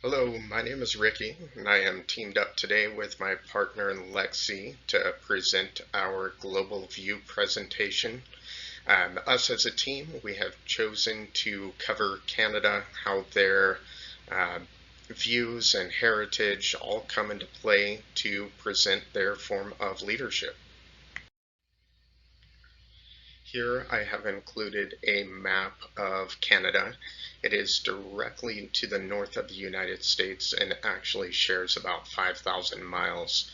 Hello, my name is Ricky, and I am teamed up today with my partner Lexy to present our Global View presentation. Us as a team, we have chosen to cover Canada, how their uh, views and heritage all come into play to present their form of leadership. Here I have included a map of Canada. It is directly to the north of the United States and actually shares about 5,000 miles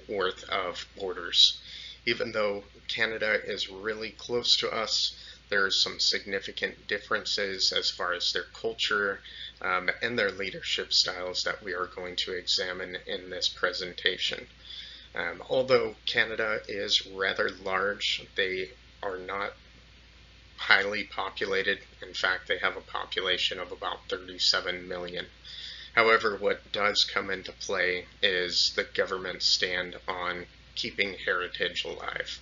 worth of borders. Even though Canada is really close to us, there are some significant differences as far as their culture and their leadership styles that we are going to examine in this presentation. Although Canada is rather large, they are not highly populated. In fact, they have a population of about 37 million. However, what does come into play is the government's stand on keeping heritage alive.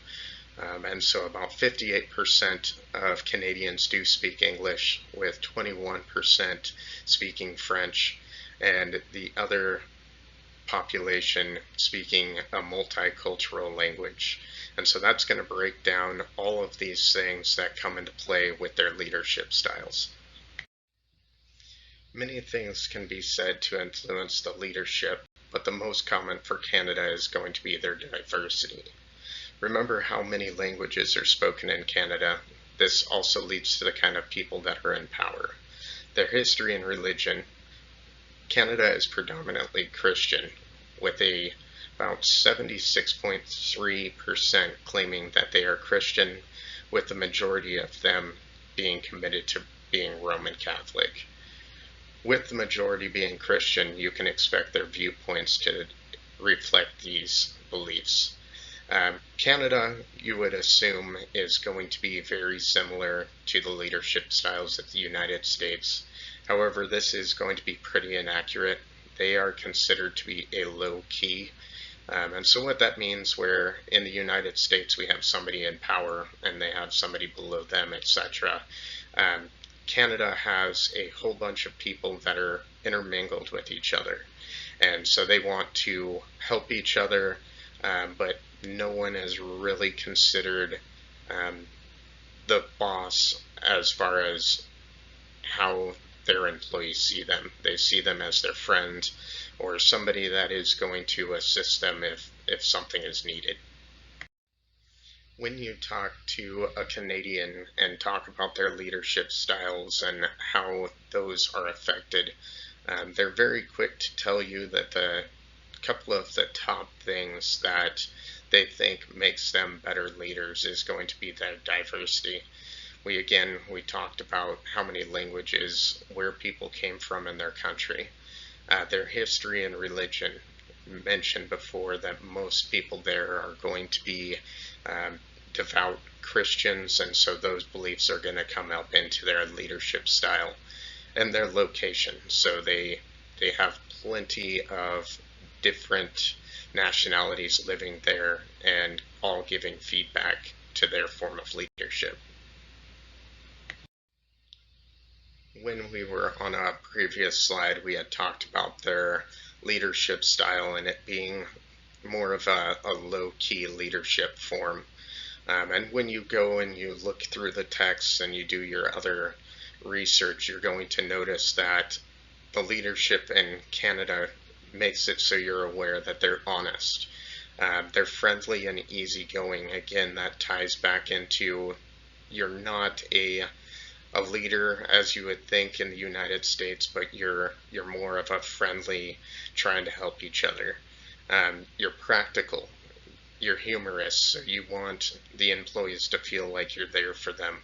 And so about 58% of Canadians do speak English, with 21% speaking French, and the other population speaking a multicultural language. And so that's going to break down all of these things that come into play with their leadership styles. Many things can be said to influence the leadership, but the most common for Canada is going to be their diversity. Remember how many languages are spoken in Canada. This also leads to the kind of people that are in power. Their history and religion. Canada is predominantly Christian, with about 76.3% claiming that they are Christian, with the majority of them being committed to being Roman Catholic. With the majority being Christian, you can expect their viewpoints to reflect these beliefs. Canada, you would assume, is going to be very similar to the leadership styles of the United States. However, this is going to be pretty inaccurate. They are considered to be a low key. And so what that means, where in the United States we have somebody in power and they have somebody below them, etc. Canada has a whole bunch of people that are intermingled with each other. And so they want to help each other, but no one is really considered the boss as far as how their employees see them. They see them as their friend or somebody that is going to assist them if something is needed. When you talk to a Canadian and talk about their leadership styles and how those are affected, they're very quick to tell you that the couple of the top things that they think makes them better leaders is going to be their diversity. We talked about how many languages, where people came from in their country, their history and religion. Mentioned before that most people there are going to be devout Christians, and so those beliefs are going to come up into their leadership style and their location. So they have plenty of different nationalities living there and all giving feedback to their form of leadership. When we were on a previous slide, we had talked about their leadership style and it being more of a low-key leadership form. And when you go and you look through the text and you do your other research, you're going to notice that the leadership in Canada makes it so you're aware that they're honest. They're friendly and easygoing. Again, that ties back into you're not a leader as you would think in the United States, but you're more of a friendly, trying to help each other. You're practical. You're humorous. So you want the employees to feel like you're there for them.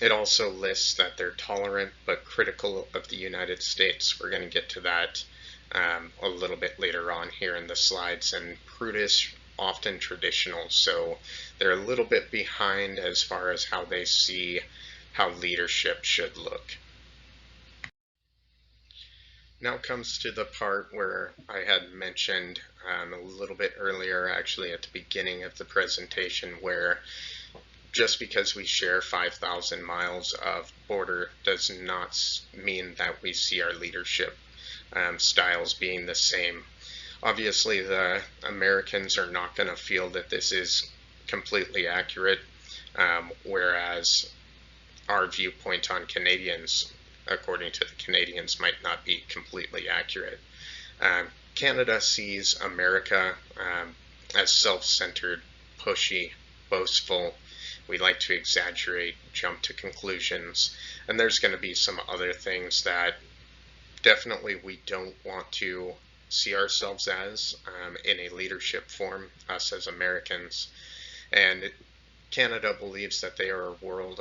It also lists that they're tolerant but critical of the United States. We're going to get to that a little bit later on here in the slides. And prudish, often traditional, so they're a little bit behind as far as how they see how leadership should look. Now comes to the part where I had mentioned a little bit earlier, actually at the beginning of the presentation, where just because we share 5,000 miles of border does not mean that we see our leadership styles being the same. Obviously, the Americans are not going to feel that this is completely accurate, whereas our viewpoint on Canadians, according to the Canadians, might not be completely accurate. Canada sees America as self-centered, pushy, boastful. We like to exaggerate, jump to conclusions, and there's going to be some other things that definitely we don't want to see ourselves as in a leadership form, us as Americans. And Canada believes that they are world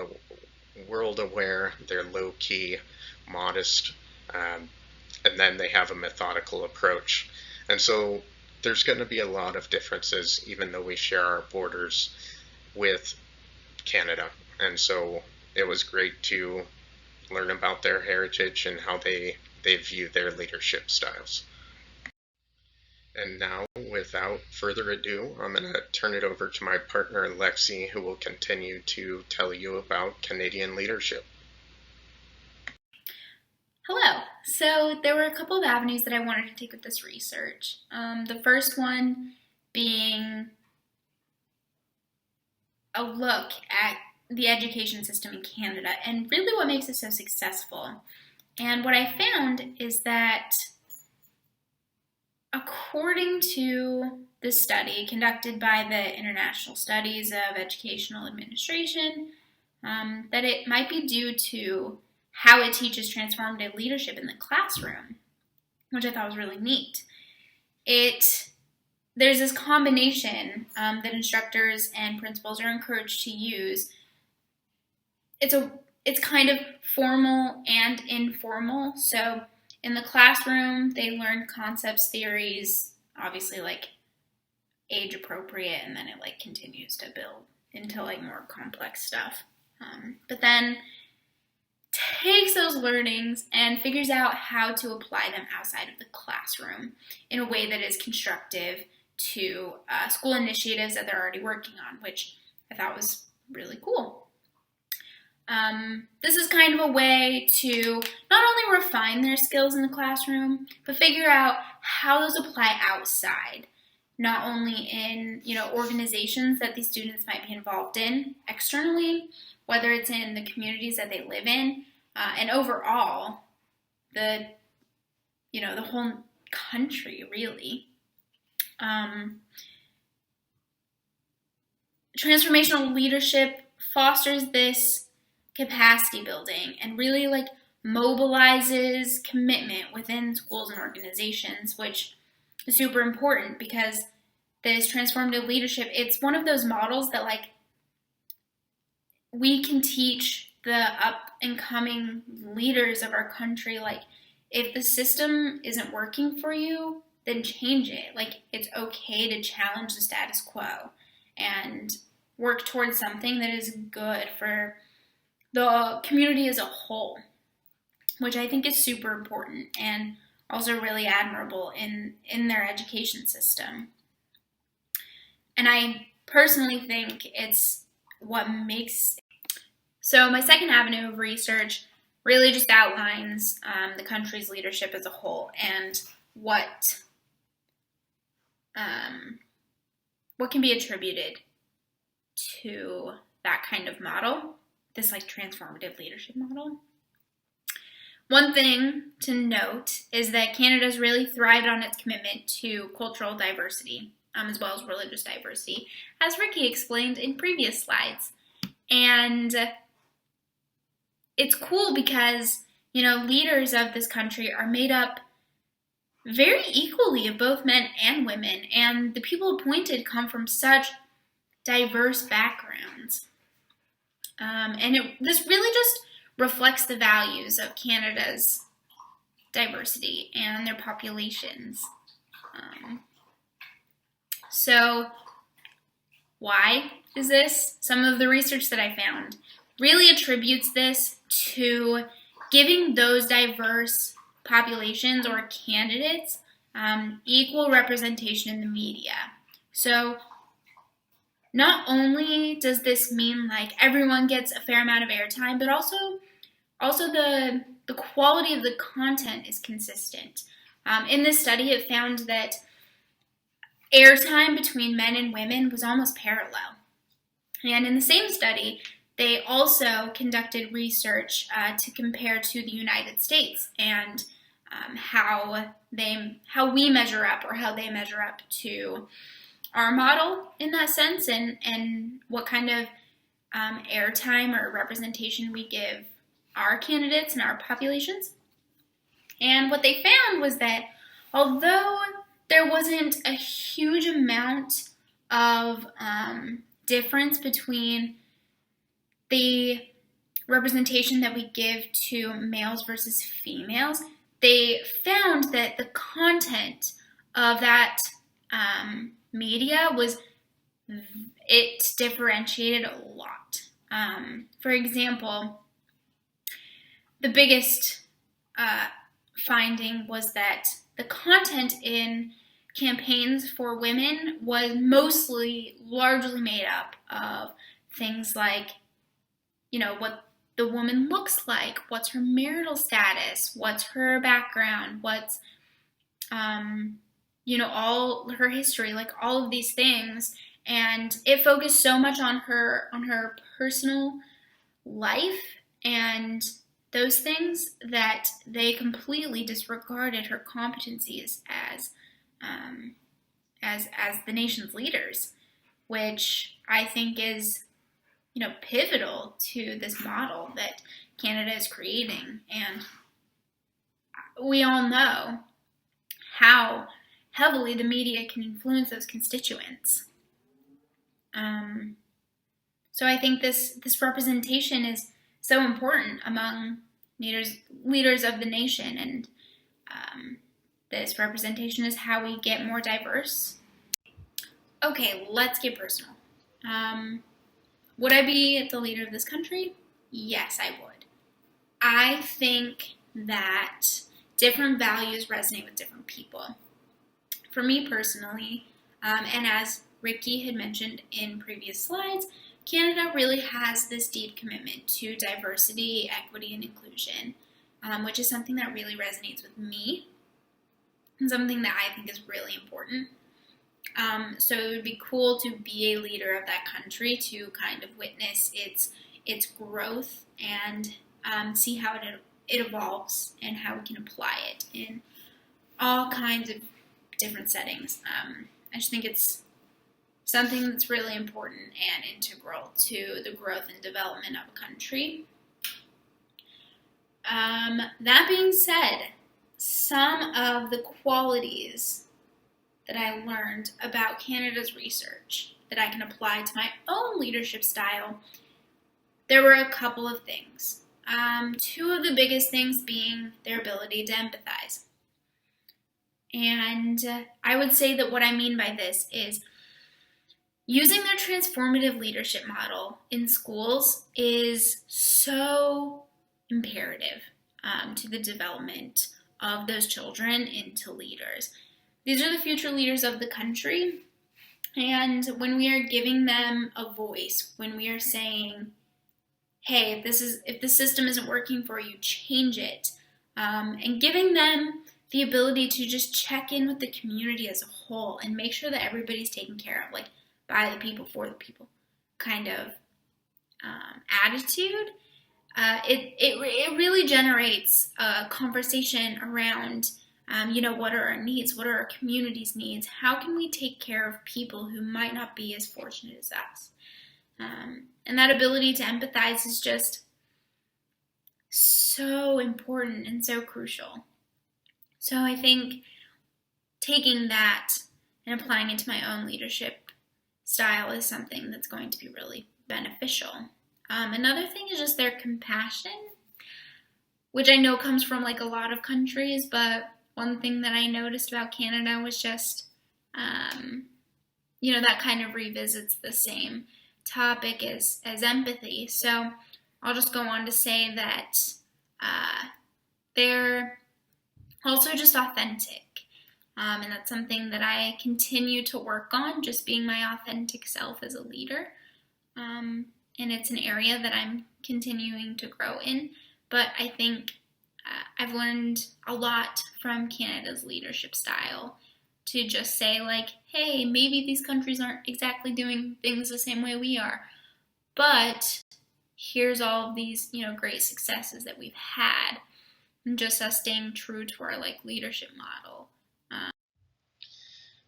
aware, they're low key, modest, and then they have a methodical approach. And so there's going to be a lot of differences, even though we share our borders with Canada. And so it was great to learn about their heritage and how they view their leadership styles. And now, without further ado, I'm going to turn it over to my partner, Lexy, who will continue to tell you about Canadian leadership. Hello. So there were a couple of avenues that I wanted to take with this research. The first one being a look at the education system in Canada and really what makes it so successful. And what I found is that according to the study conducted by the International Studies of Educational Administration, that it might be due to how it teaches transformative leadership in the classroom, which I thought was really neat. There's this combination that instructors and principals are encouraged to use. It's kind of formal and informal. So in the classroom, they learn concepts, theories, obviously like age appropriate, and then it like continues to build into like more complex stuff. But then takes those learnings and figures out how to apply them outside of the classroom in a way that is constructive to school initiatives that they're already working on, which I thought was really cool. This is kind of a way to not only refine their skills in the classroom, but figure out how those apply outside, not only in organizations that these students might be involved in externally, whether it's in the communities that they live in, and overall, the whole country, really. Transformational leadership fosters this capacity building and really like mobilizes commitment within schools and organizations, which is super important because this transformative leadership, it's one of those models that like we can teach the up and coming leaders of our country, like if the system isn't working for you, then change it. Like it's okay to challenge the status quo and work towards something that is good for the community as a whole, which I think is super important and also really admirable in their education system. And I personally think it's what makes. So my second avenue of research really just outlines the country's leadership as a whole and what can be attributed to that kind of model, this like transformative leadership model. One thing to note is that Canada's really thrived on its commitment to cultural diversity, as well as religious diversity, as Ricky explained in previous slides. And it's cool because, leaders of this country are made up very equally of both men and women, and the people appointed come from such diverse backgrounds. And this really just reflects the values of Canada's diversity and their populations. So why is this? Some of the research that I found really attributes this to giving those diverse populations or candidates equal representation in the media. So not only does this mean like everyone gets a fair amount of airtime, but also the quality of the content is consistent. In this study, it found that airtime between men and women was almost parallel. And in the same study, they also conducted research to compare to the United States and how we measure up, or how they measure up to our model in that sense, and what kind of airtime or representation we give our candidates and our populations. And what they found was that although there wasn't a huge amount of difference between the representation that we give to males versus females, they found that the content of that media it differentiated a lot. For example, the biggest finding was that the content in campaigns for women was largely made up of things like, what the woman looks like, what's her marital status, what's her background, what's, all her history, like all of these things. And it focused so much on her personal life and those things that they completely disregarded her competencies as the nation's leaders, which I think is, pivotal to this model that Canada is creating. And we all know how heavily the media can influence those constituents. So I think this representation is so important among leaders of the nation, and this representation is how we get more diverse. Okay, let's get personal. Would I be the leader of this country? Yes, I would. I think that different values resonate with different people. For me personally, and as Ricky had mentioned in previous slides, Canada really has this deep commitment to diversity, equity, and inclusion, which is something that really resonates with me and something that I think is really important. So it would be cool to be a leader of that country, to kind of witness its growth and see how it evolves and how we can apply it in all kinds of different settings. I just think it's something that's really important and integral to the growth and development of a country. That being said, some of the qualities that I learned about Canada's research that I can apply to my own leadership style, there were a couple of things. Two of the biggest things being their ability to empathize. And I would say that what I mean by this is using their transformative leadership model in schools is so imperative to the development of those children into leaders. These are the future leaders of the country, and when we are giving them a voice, when we are saying, hey, if the system isn't working for you, change it, and giving them the ability to just check in with the community as a whole and make sure that everybody's taken care of, like by the people, for the people kind of attitude, it really generates a conversation around, what are our needs? What are our community's needs? How can we take care of people who might not be as fortunate as us? And that ability to empathize is just so important and so crucial. So I think taking that and applying it to my own leadership style is something that's going to be really beneficial. Another thing is just their compassion, which I know comes from like a lot of countries, but one thing that I noticed about Canada was just, that kind of revisits the same topic as empathy. So I'll just go on to say that they're also just authentic. And that's something that I continue to work on, just being my authentic self as a leader. And it's an area that I'm continuing to grow in. But I think I've learned a lot from Canada's leadership style to just say, like, hey, maybe these countries aren't exactly doing things the same way we are, but here's all of these, great successes that we've had, and just us staying true to our like leadership model.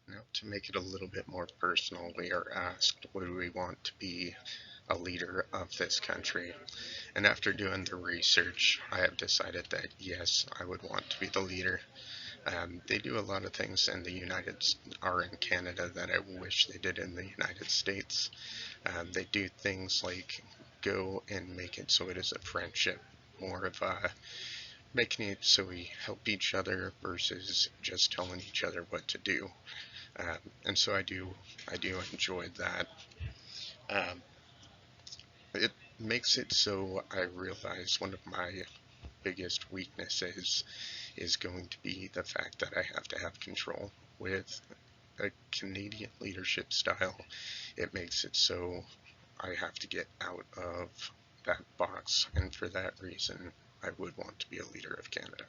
Now, to make it a little bit more personal, we are asked, would we want to be a leader of this country? And after doing the research, I have decided that yes, I would want to be the leader. They do a lot of things in in Canada that I wish they did in the United States. They do things like go and make it so it is a friendship, more of a making it so we help each other versus just telling each other what to do. And so I do enjoy that. Um, it makes it so I realize one of my biggest weaknesses is going to be the fact that I have to have control. With a Canadian leadership style, it makes it so I have to get out of that box, and for that reason, I would want to be a leader of Canada.